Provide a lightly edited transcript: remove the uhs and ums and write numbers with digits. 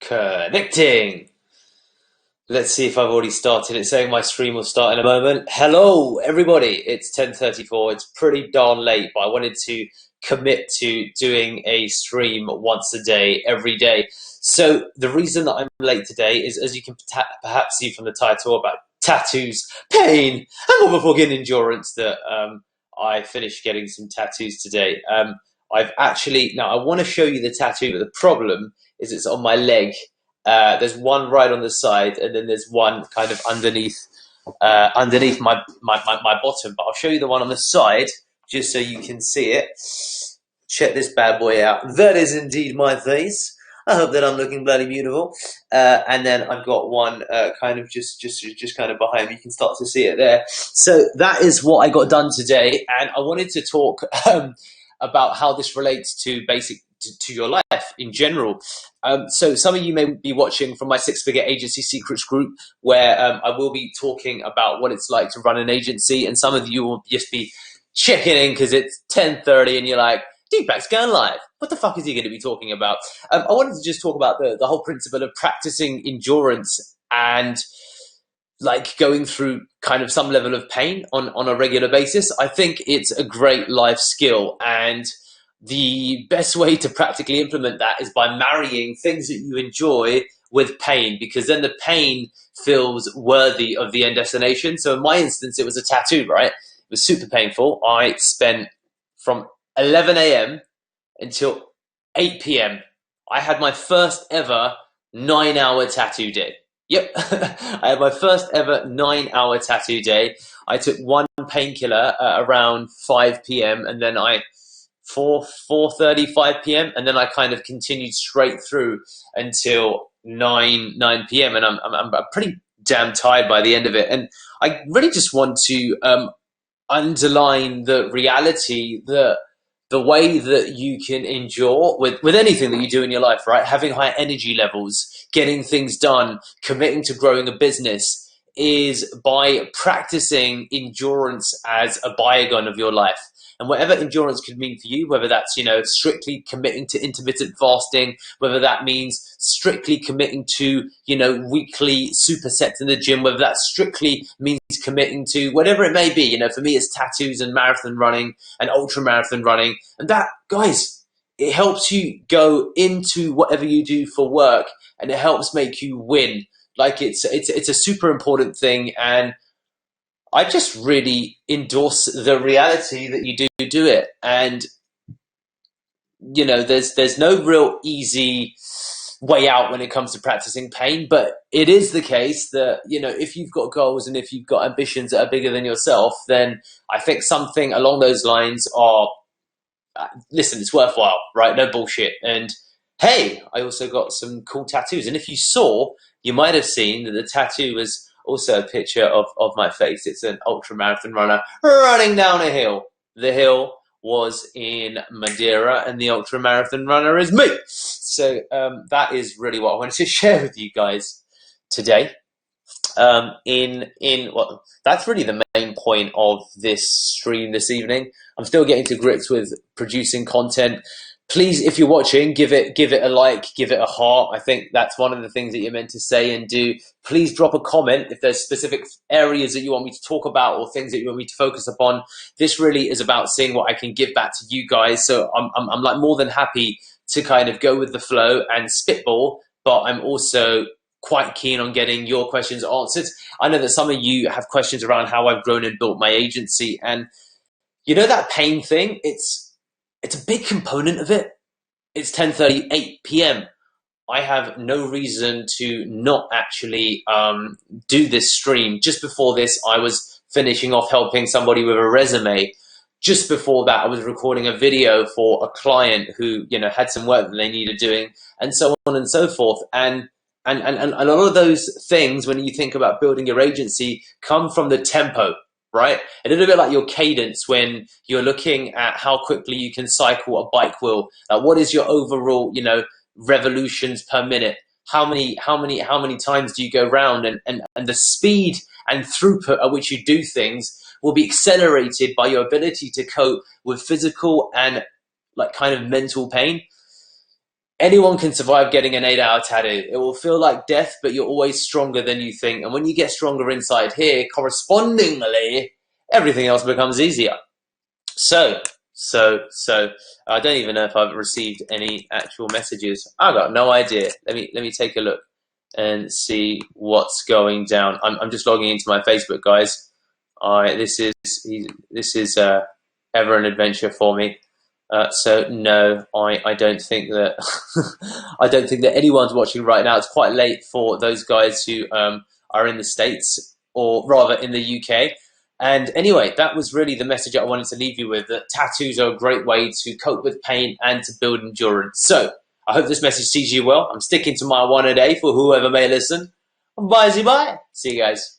Connecting. Let's see if I've already started. It's saying my stream will start in a moment. Hello, everybody. It's 10:34. It's pretty darn late, but I wanted to commit to doing a stream once a day, every day. So the reason that I'm late today is, as you can perhaps see from the title, about tattoos, pain, and motherfucking endurance, that I finished getting some tattoos today. Now I want to show you the tattoo, but the problem is it's on my leg. There's one right on the side, and then there's one kind of underneath my bottom. But I'll show you the one on the side just so you can see it. Check this bad boy out. That is indeed my face. I hope that I'm looking bloody beautiful. And then I've got one kind of just kind of behind me. You can start to see it there. So that is what I got done today, and I wanted to talk about how this relates to to your life in general. So some of you may be watching from my six-figure agency secrets group, where I will be talking about what it's like to run an agency, and some of you will just be checking in because it's 10:30 and you're like, Deepak's going live. What the fuck is he going to be talking about? I wanted to just talk about the whole principle of practicing endurance and like going through kind of some level of pain on a regular basis. I think it's a great life skill, and the best way to practically implement that is by marrying things that you enjoy with pain, because then the pain feels worthy of the end destination. So in my instance, it was a tattoo, right? It was super painful. I spent from 11 a.m. until 8 p.m. I had my first ever 9-hour tattoo day. Yep, I had my first ever 9-hour tattoo day. I took one painkiller around 5 p.m. and then 4:35 p.m. and then I kind of continued straight through until 9 p.m. and I'm pretty damn tired by the end of it. And I really just want to underline the reality that the way that you can endure with anything that you do in your life, right? Having high energy levels, getting things done, committing to growing a business, is by practicing endurance as a bygone of your life. And whatever endurance could mean for you, whether that's, strictly committing to intermittent fasting, whether that means strictly committing to, weekly supersets in the gym, whether that strictly means committing to whatever it may be. For me, it's tattoos and marathon running and ultra marathon running. And that, guys, it helps you go into whatever you do for work, and it helps make you win. Like it's a super important thing, and I just really endorse the reality that you do it. And there's no real easy way out when it comes to practicing pain, but it is the case that if you've got goals and if you've got ambitions that are bigger than yourself, then I think something along those lines are listen, it's worthwhile, right? No bullshit. And hey, I also got some cool tattoos, and if you saw, you might have seen that the tattoo was also a picture of my face. It's an ultra marathon runner running down a hill. The hill was in Madeira, and the ultra marathon runner is me. So that is really what I wanted to share with you guys today. Well, that's really the main point of this stream this evening. I'm still getting to grips with producing content. Please, if you're watching, give it a like, give it a heart. I think that's one of the things that you're meant to say and do. Please drop a comment if there's specific areas that you want me to talk about or things that you want me to focus upon. This really is about seeing what I can give back to you guys. So I'm like more than happy to kind of go with the flow and spitball, but I'm also quite keen on getting your questions answered. I know that some of you have questions around how I've grown and built my agency, and that pain thing, it's a big component of it. It's 10:38 p.m. I have no reason to not actually do this stream. Just before this, I was finishing off helping somebody with a resume. Just before that, I was recording a video for a client who had some work that they needed doing, and so on and so forth. And a lot of those things, when you think about building your agency, come from the tempo, right? A little bit like your cadence when you're looking at how quickly you can cycle a bike wheel. What is your overall, revolutions per minute? How many times do you go round? And the speed and throughput at which you do things will be accelerated by your ability to cope with physical and like kind of mental pain. anyone can survive getting an 8-hour tattoo. It will feel like death, but you're always stronger than you think. And when you get stronger inside here, correspondingly, everything else becomes easier. So, I don't even know if I've received any actual messages. I got no idea. Let me take a look and see what's going down. I'm just logging into my Facebook, guys. This is ever an adventure for me. So no, I don't think that I don't think that anyone's watching right now. It's quite late for those guys who are in the States, or rather in the UK. And anyway, that was really the message I wanted to leave you with, that tattoos are a great way to cope with pain and to build endurance. So I hope this message sees you well. I'm sticking to my one a day for whoever may listen. Bye, bye. See you guys.